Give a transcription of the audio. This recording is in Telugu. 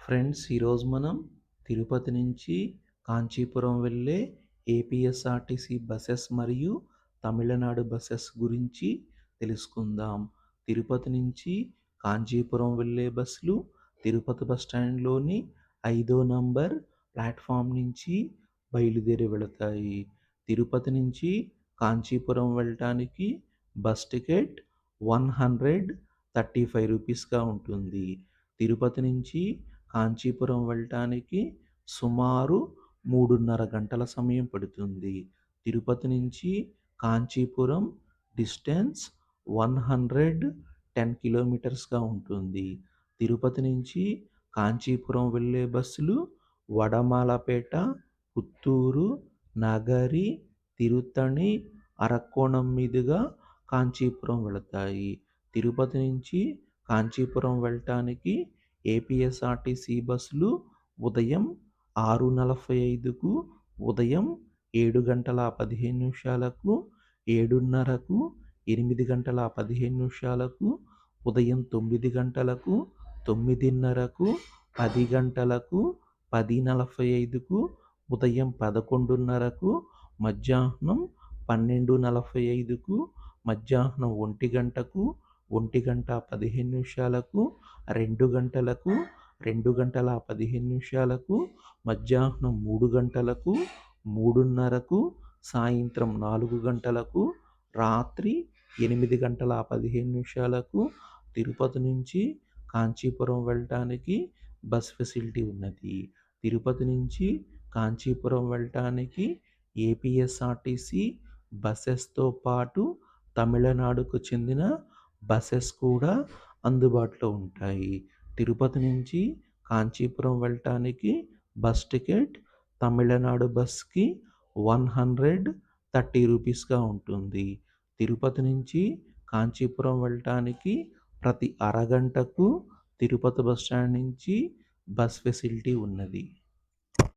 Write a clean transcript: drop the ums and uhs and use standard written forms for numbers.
ఫ్రెండ్స్, ఈరోజు మనం తిరుపతి నుంచి కాంచీపురం వెళ్ళే ఏపీఎస్ఆర్టీసీ బసెస్ మరియు తమిళనాడు బసెస్ గురించి తెలుసుకుందాం. తిరుపతి నుంచి కాంచీపురం వెళ్ళే బస్సులు తిరుపతి బస్ స్టాండ్లోని 5వ నంబర్ ప్లాట్ఫామ్ నుంచి బయలుదేరి వెళతాయి. తిరుపతి నుంచి కాంచీపురం వెళ్ళటానికి బస్ టికెట్ 135 రూపీస్గా ఉంటుంది. తిరుపతి నుంచి కాంచీపురం వెళ్ళటానికి సుమారు 3:30 గంటల సమయం పడుతుంది. తిరుపతి నుంచి కాంచీపురం డిస్టెన్స్ 110 కిలోమీటర్స్గా ఉంటుంది. తిరుపతి నుంచి కాంచీపురం వెళ్ళే బస్సులు వడమాలపేట, పుత్తూరు, నగరి, తిరుత్తణి, అరక్కోణం మీదుగా కాంచీపురం వెళతాయి. తిరుపతి నుంచి కాంచీపురం వెళ్ళటానికి ఏపీఎస్ఆర్టీసీ బస్సులు ఉదయం 6:45కు, ఉదయం 7:15, 7:30, 8:15, ఉదయం 9 గంటలకు, 9:30, 10 గంటలకు, 10:45, ఉదయం 11:30, మధ్యాహ్నం 12:45, మధ్యాహ్నం 1 గంటకు, 1:15, 2 గంటలకు, 2:15, మధ్యాహ్నం 3 గంటలకు, 3:30, సాయంత్రం 4 గంటలకు, రాత్రి 8:15 తిరుపతి నుంచి కాంచీపురం వెళ్ళటానికి బస్ ఫెసిలిటీ ఉన్నది. తిరుపతి నుంచి కాంచీపురం వెళ్ళటానికి ఏపీఎస్ఆర్టీసీ బసెస్తో పాటు తమిళనాడుకు చెందిన బసెస్ కూడా అందుబాటులో ఉంటాయి. తిరుపతి నుంచి కాంచీపురం వెళ్ళటానికి బస్ టికెట్ తమిళనాడు బస్కి 130 రూపీస్గా ఉంటుంది. తిరుపతి నుంచి కాంచీపురం వెళ్ళటానికి ప్రతి అరగంటకు తిరుపతి బస్ స్టాండ్ నుంచి బస్ ఫెసిలిటీ ఉన్నది.